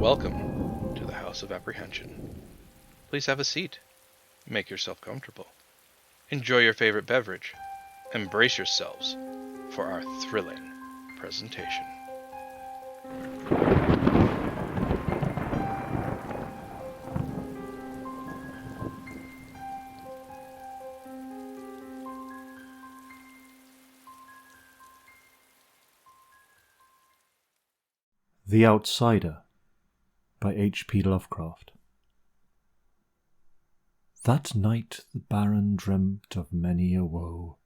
Welcome to the House of Apprehension. Please have a seat. Make yourself comfortable. Enjoy your favorite beverage. And brace yourselves for our thrilling presentation. The Outsider by H.P. Lovecraft. That night the Baron dreamt of many a woe,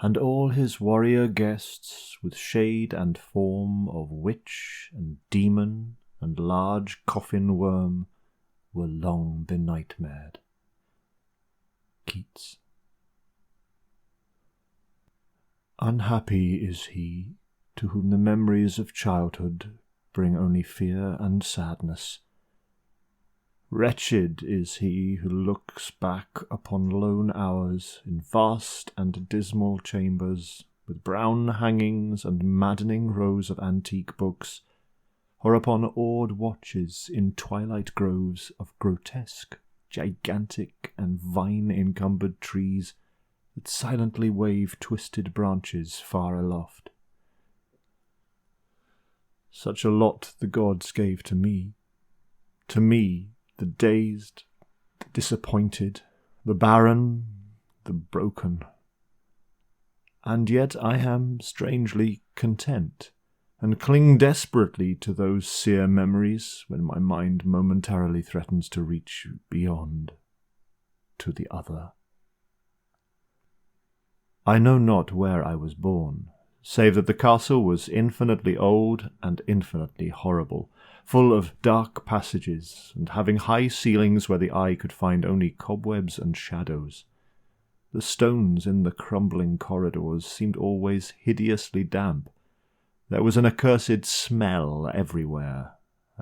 and all his warrior guests, with shade and form of witch and demon and large coffin worm, were long benightmared. Keats. Unhappy is he to whom the memories of childhood bring only fear and sadness. Wretched is he who looks back upon lone hours in vast and dismal chambers, with brown hangings and maddening rows of antique books, or upon awed watches in twilight groves of grotesque, gigantic, and vine-encumbered trees that silently wave twisted branches far aloft. Such a lot the gods gave to me, the dazed, the disappointed, the barren, the broken. And yet I am strangely content, and cling desperately to those sere memories when my mind momentarily threatens to reach beyond, to the other. I know not where I was born, save that the castle was infinitely old and infinitely horrible, full of dark passages, and having high ceilings where the eye could find only cobwebs and shadows. The stones in the crumbling corridors seemed always hideously damp. There was an accursed smell everywhere,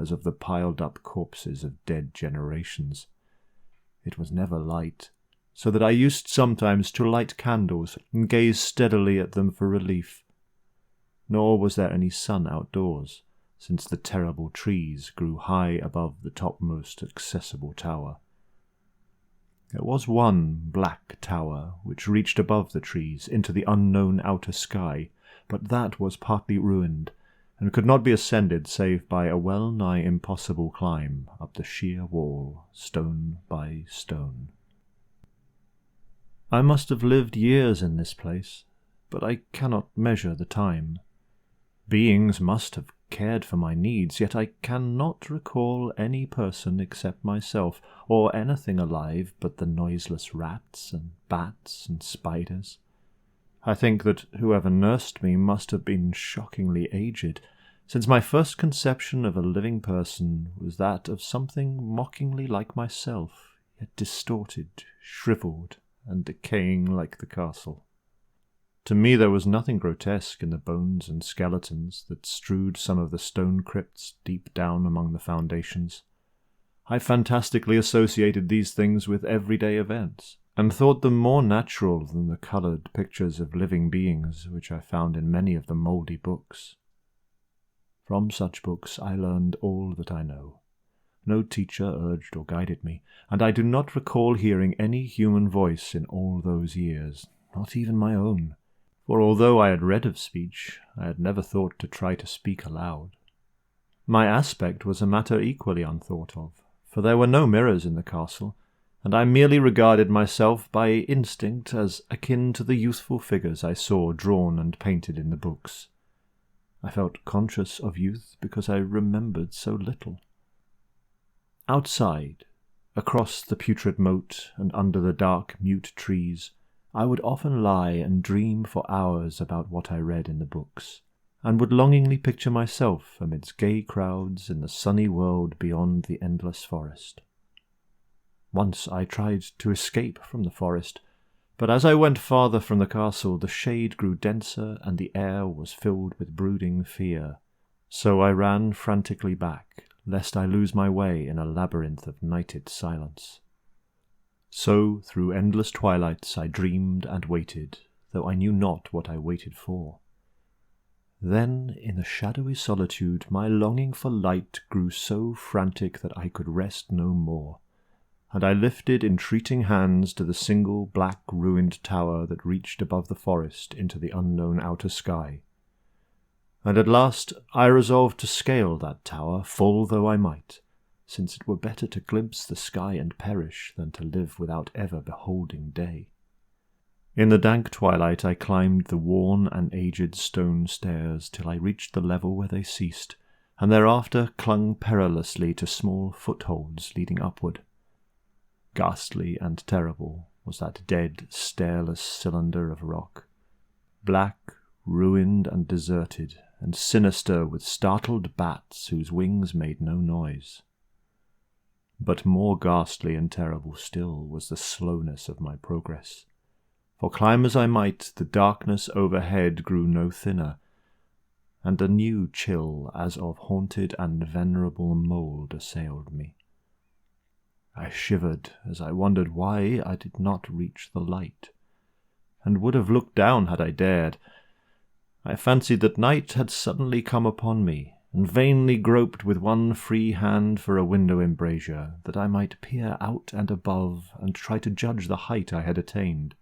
as of the piled-up corpses of dead generations. It was never light, so that I used sometimes to light candles and gaze steadily at them for relief. Nor was there any sun outdoors, since the terrible trees grew high above the topmost accessible tower. There was one black tower which reached above the trees into the unknown outer sky, but that was partly ruined, and could not be ascended save by a well-nigh impossible climb up the sheer wall, stone by stone. I must have lived years in this place, but I cannot measure the time. Beings must have cared for my needs, yet I cannot recall any person except myself, or anything alive but the noiseless rats and bats and spiders. I think that whoever nursed me must have been shockingly aged, since my first conception of a living person was that of something mockingly like myself, yet distorted, shriveled, and decaying like the castle. To me there was nothing grotesque in the bones and skeletons that strewed some of the stone crypts deep down among the foundations. I fantastically associated these things with everyday events, and thought them more natural than the coloured pictures of living beings which I found in many of the mouldy books. From such books I learned all that I know. No teacher urged or guided me, and I do not recall hearing any human voice in all those years, not even my own. For although I had read of speech, I had never thought to try to speak aloud. My aspect was a matter equally unthought of, for there were no mirrors in the castle, and I merely regarded myself by instinct as akin to the youthful figures I saw drawn and painted in the books. I felt conscious of youth because I remembered so little. Outside, across the putrid moat and under the dark mute trees, I would often lie and dream for hours about what I read in the books, and would longingly picture myself amidst gay crowds in the sunny world beyond the endless forest. Once I tried to escape from the forest, but as I went farther from the castle the shade grew denser and the air was filled with brooding fear, so I ran frantically back, lest I lose my way in a labyrinth of nighted silence. So through endless twilights I dreamed and waited, though I knew not what I waited for. Then, in the shadowy solitude, my longing for light grew so frantic that I could rest no more, and I lifted entreating hands to the single black ruined tower that reached above the forest into the unknown outer sky. And at last I resolved to scale that tower, fall though I might, since it were better to glimpse the sky and perish than to live without ever beholding day. In the dank twilight I climbed the worn and aged stone stairs till I reached the level where they ceased, and thereafter clung perilously to small footholds leading upward. Ghastly and terrible was that dead, stairless cylinder of rock, black, ruined and deserted, and sinister with startled bats whose wings made no noise. But more ghastly and terrible still was the slowness of my progress. For climb as I might, the darkness overhead grew no thinner, and a new chill as of haunted and venerable mould assailed me. I shivered as I wondered why I did not reach the light, and would have looked down had I dared. I fancied that night had suddenly come upon me, and vainly groped with one free hand for a window embrasure, that I might peer out and above and try to judge the height I had attained.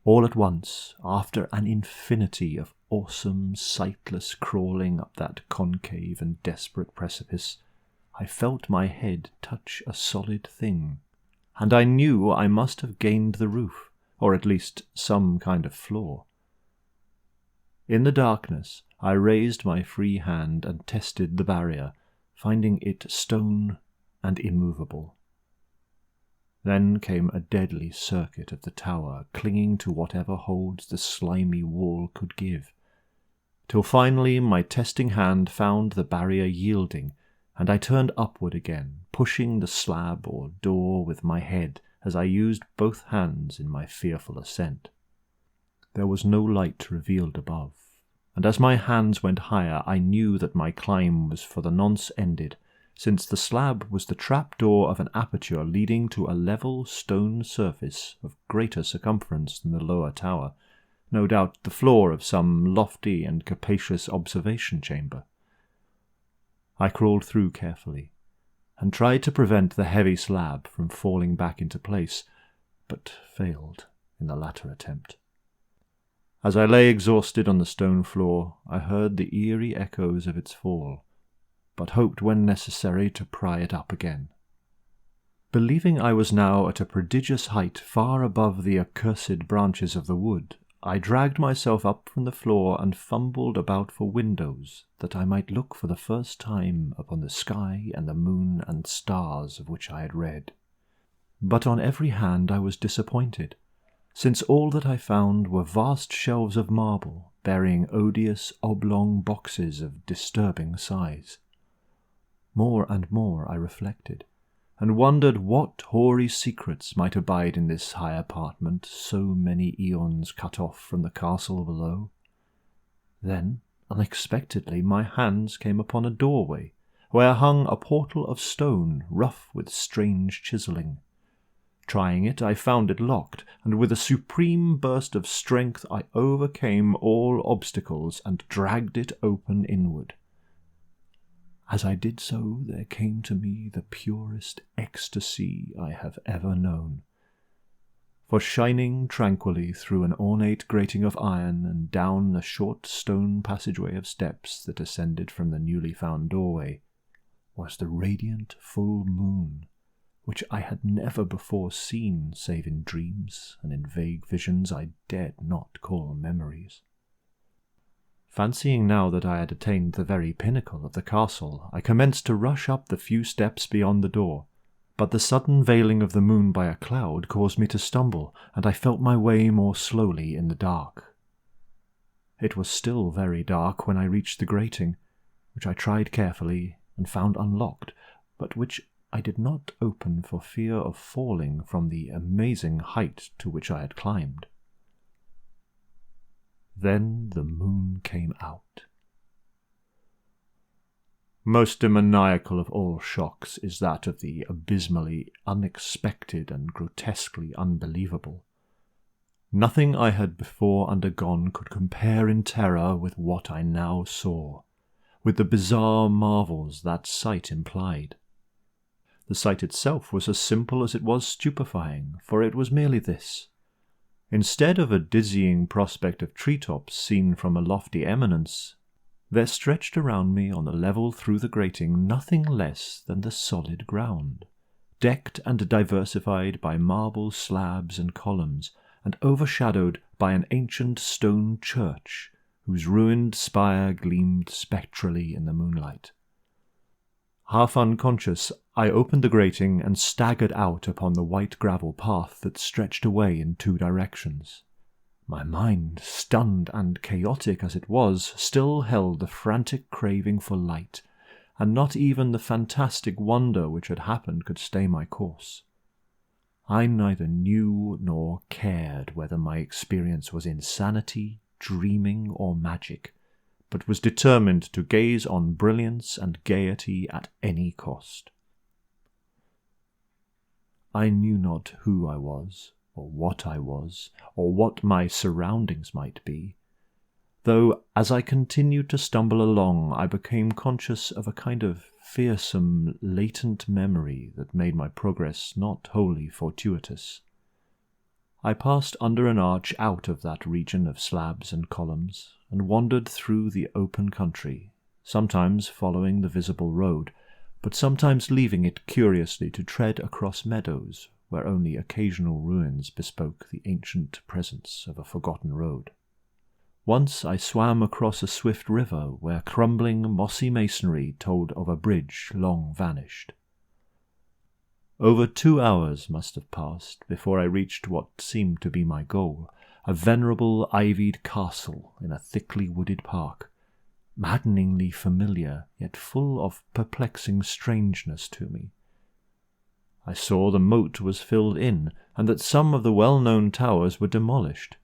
All at once, after an infinity of awesome, sightless crawling up that concave and desperate precipice, I felt my head touch a solid thing, and I knew I must have gained the roof, or at least some kind of floor. In the darkness, I raised my free hand and tested the barrier, finding it stone and immovable. Then came a deadly circuit of the tower, clinging to whatever holds the slimy wall could give, till finally my testing hand found the barrier yielding, and I turned upward again, pushing the slab or door with my head as I used both hands in my fearful ascent. There was no light revealed above, and as my hands went higher I knew that my climb was for the nonce ended, since the slab was the trap-door of an aperture leading to a level stone surface of greater circumference than the lower tower, no doubt the floor of some lofty and capacious observation chamber. I crawled through carefully, and tried to prevent the heavy slab from falling back into place, but failed in the latter attempt. As I lay exhausted on the stone floor, I heard the eerie echoes of its fall, but hoped when necessary to pry it up again. Believing I was now at a prodigious height far above the accursed branches of the wood, I dragged myself up from the floor and fumbled about for windows, that I might look for the first time upon the sky and the moon and stars of which I had read. But on every hand I was disappointed, since all that I found were vast shelves of marble, bearing odious oblong boxes of disturbing size. More and more I reflected, and wondered what hoary secrets might abide in this high apartment, so many eons cut off from the castle below. Then, unexpectedly, my hands came upon a doorway, where hung a portal of stone, rough with strange chiselling. Trying it, I found it locked, and with a supreme burst of strength I overcame all obstacles and dragged it open inward. As I did so, there came to me the purest ecstasy I have ever known. For shining tranquilly through an ornate grating of iron and down the short stone passageway of steps that ascended from the newly found doorway, was the radiant full moon, which I had never before seen save in dreams and in vague visions I dared not call memories. Fancying now that I had attained the very pinnacle of the castle, I commenced to rush up the few steps beyond the door, but the sudden veiling of the moon by a cloud caused me to stumble, and I felt my way more slowly in the dark. It was still very dark when I reached the grating, which I tried carefully and found unlocked, but which I did not open for fear of falling from the amazing height to which I had climbed. Then the moon came out. Most demoniacal of all shocks is that of the abysmally unexpected and grotesquely unbelievable. Nothing I had before undergone could compare in terror with what I now saw, with the bizarre marvels that sight implied. The sight itself was as simple as it was stupefying, for it was merely this. Instead of a dizzying prospect of treetops seen from a lofty eminence, there stretched around me on the level through the grating nothing less than the solid ground, decked and diversified by marble slabs and columns, and overshadowed by an ancient stone church, whose ruined spire gleamed spectrally in the moonlight. Half unconscious, I opened the grating and staggered out upon the white gravel path that stretched away in 2 directions. My mind, stunned and chaotic as it was, still held the frantic craving for light, and not even the fantastic wonder which had happened could stay my course. I neither knew nor cared whether my experience was insanity, dreaming, or magic, but was determined to gaze on brilliance and gaiety at any cost. I knew not who I was, or what my surroundings might be, though as I continued to stumble along I became conscious of a kind of fearsome, latent memory that made my progress not wholly fortuitous. I passed under an arch out of that region of slabs and columns, and wandered through the open country, sometimes following the visible road, but sometimes leaving it curiously to tread across meadows where only occasional ruins bespoke the ancient presence of a forgotten road. Once I swam across a swift river where crumbling, mossy masonry told of a bridge long vanished. Over 2 hours must have passed before I reached what seemed to be my goal, a venerable ivied castle in a thickly wooded park, maddeningly familiar, yet full of perplexing strangeness to me. I saw the moat was filled in, and that some of the well-known towers were demolished,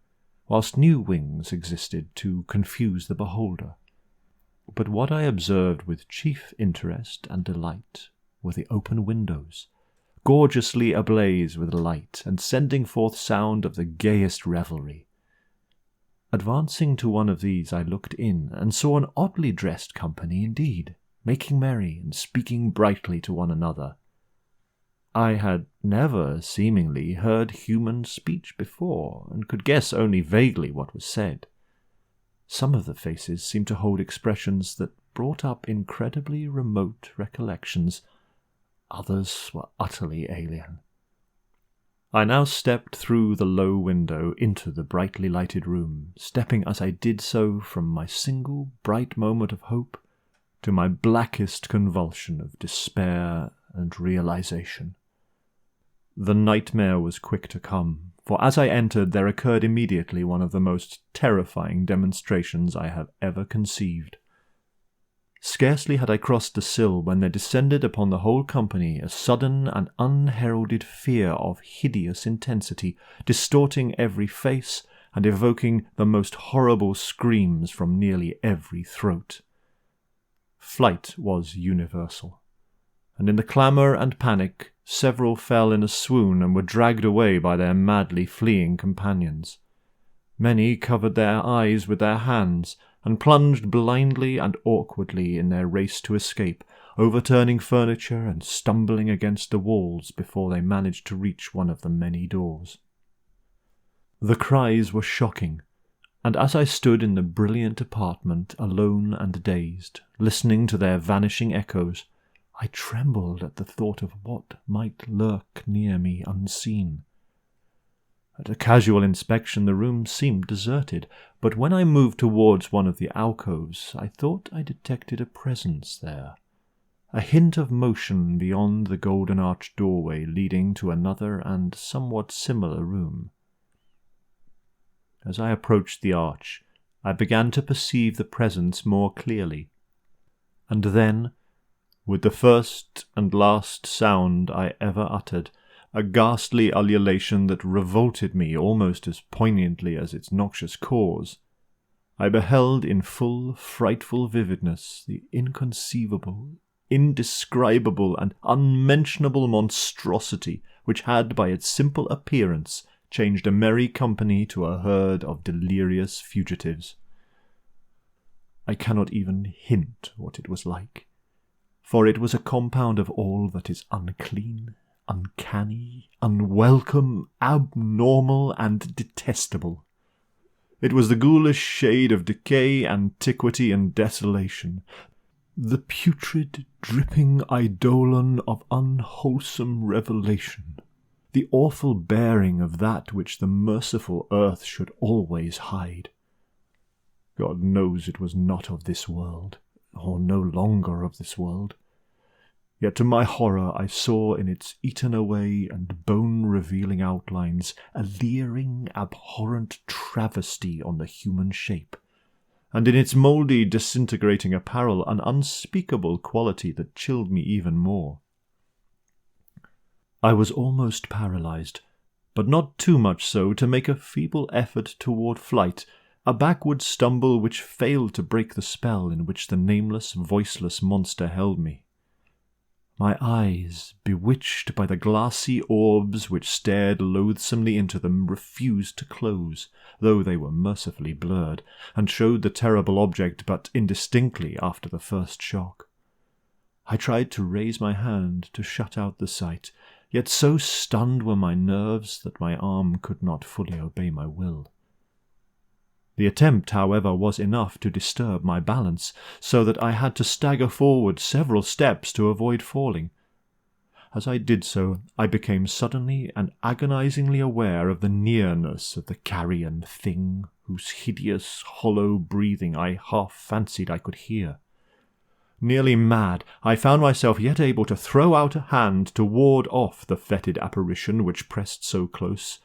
whilst new wings existed to confuse the beholder. But what I observed with chief interest and delight were the open windows, gorgeously ablaze with light and sending forth sound of the gayest revelry. Advancing to one of these, I looked in, and saw an oddly dressed company indeed, making merry and speaking brightly to one another. I had never, seemingly, heard human speech before, and could guess only vaguely what was said. Some of the faces seemed to hold expressions that brought up incredibly remote recollections. Others were utterly alien. I now stepped through the low window into the brightly lighted room, stepping as I did so from my single bright moment of hope to my blackest convulsion of despair and realization. The nightmare was quick to come, for as I entered there occurred immediately one of the most terrifying demonstrations I have ever conceived. Scarcely had I crossed the sill when there descended upon the whole company a sudden and unheralded fear of hideous intensity, distorting every face and evoking the most horrible screams from nearly every throat. Flight was universal, and in the clamour and panic several fell in a swoon and were dragged away by their madly fleeing companions. Many covered their eyes with their hands, and plunged blindly and awkwardly in their race to escape, overturning furniture and stumbling against the walls before they managed to reach one of the many doors. The cries were shocking, and as I stood in the brilliant apartment, alone and dazed, listening to their vanishing echoes, I trembled at the thought of what might lurk near me unseen. At a casual inspection the room seemed deserted, but when I moved towards one of the alcoves I thought I detected a presence there, a hint of motion beyond the golden-arched doorway leading to another and somewhat similar room. As I approached the arch, I began to perceive the presence more clearly, and then, with the first and last sound I ever uttered, a ghastly ululation that revolted me almost as poignantly as its noxious cause, I beheld in full frightful vividness the inconceivable, indescribable, and unmentionable monstrosity which had by its simple appearance changed a merry company to a herd of delirious fugitives. I cannot even hint what it was like, for it was a compound of all that is unclean, uncanny, unwelcome, abnormal, and detestable. It was the ghoulish shade of decay, antiquity, and desolation, the putrid, dripping eidolon of unwholesome revelation, the awful bearing of that which the merciful earth should always hide. God knows it was not of this world, or no longer of this world. Yet to my horror I saw in its eaten-away and bone-revealing outlines a leering, abhorrent travesty on the human shape, and in its mouldy, disintegrating apparel an unspeakable quality that chilled me even more. I was almost paralyzed, but not too much so to make a feeble effort toward flight, a backward stumble which failed to break the spell in which the nameless, voiceless monster held me. My eyes, bewitched by the glassy orbs which stared loathsomely into them, refused to close, though they were mercifully blurred, and showed the terrible object but indistinctly after the first shock. I tried to raise my hand to shut out the sight, yet so stunned were my nerves that my arm could not fully obey my will. The attempt, however, was enough to disturb my balance, so that I had to stagger forward several steps to avoid falling. As I did so, I became suddenly and agonizingly aware of the nearness of the carrion thing, whose hideous, hollow breathing I half fancied I could hear. Nearly mad, I found myself yet able to throw out a hand to ward off the fetid apparition which pressed so close,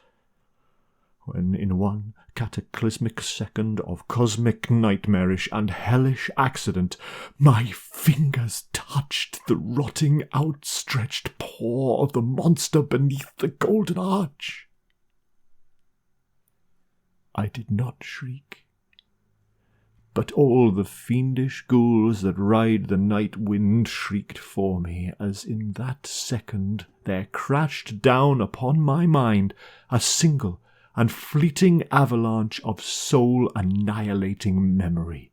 when in one cataclysmic second of cosmic nightmarish and hellish accident my fingers touched the rotting outstretched paw of the monster beneath the golden arch. I did not shriek, but all the fiendish ghouls that ride the night wind shrieked for me, as in that second there crashed down upon my mind a single and fleeting avalanche of soul-annihilating memory.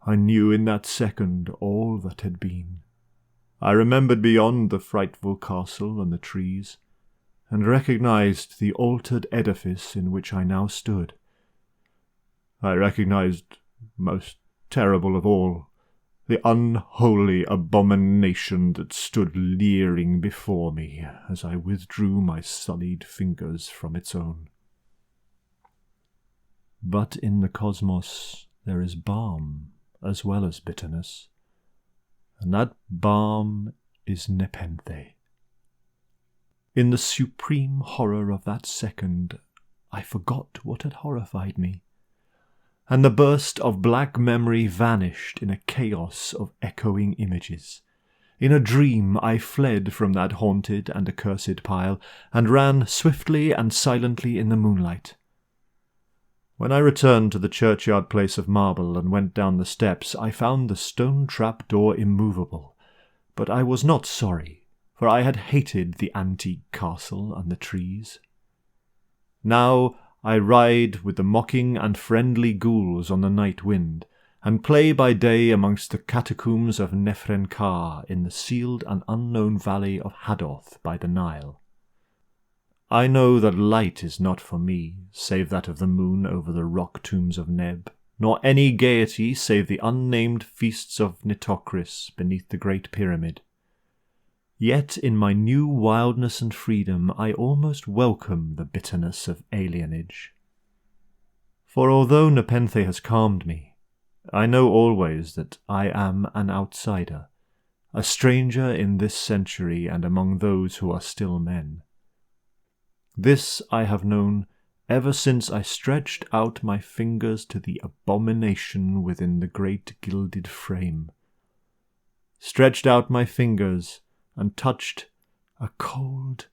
I knew in that second all that had been. I remembered beyond the frightful castle and the trees, and recognized the altered edifice in which I now stood. I recognized, most terrible of all, the unholy abomination that stood leering before me as I withdrew my sullied fingers from its own. But in the cosmos there is balm as well as bitterness, and that balm is Nepenthe. In the supreme horror of that second, I forgot what had horrified me, and the burst of black memory vanished in a chaos of echoing images. In a dream I fled from that haunted and accursed pile, and ran swiftly and silently in the moonlight. When I returned to the churchyard place of marble and went down the steps, I found the stone trap-door immovable, but I was not sorry, for I had hated the antique castle and the trees. Now I ride with the mocking and friendly ghouls on the night wind, and play by day amongst the catacombs of Nefrencar in the sealed and unknown valley of Hadoth by the Nile. I know that light is not for me, save that of the moon over the rock tombs of Neb, nor any gaiety save the unnamed feasts of Nitocris beneath the Great Pyramid. Yet in my new wildness and freedom I almost welcome the bitterness of alienage. For although Nepenthe has calmed me, I know always that I am an outsider, a stranger in this century and among those who are still men. This I have known ever since I stretched out my fingers to the abomination within the great gilded frame. Stretched out my fingers and touched a cold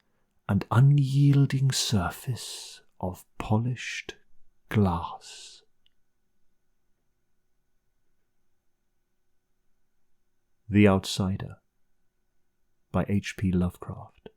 and unyielding surface of polished glass. The Outsider by H.P. Lovecraft.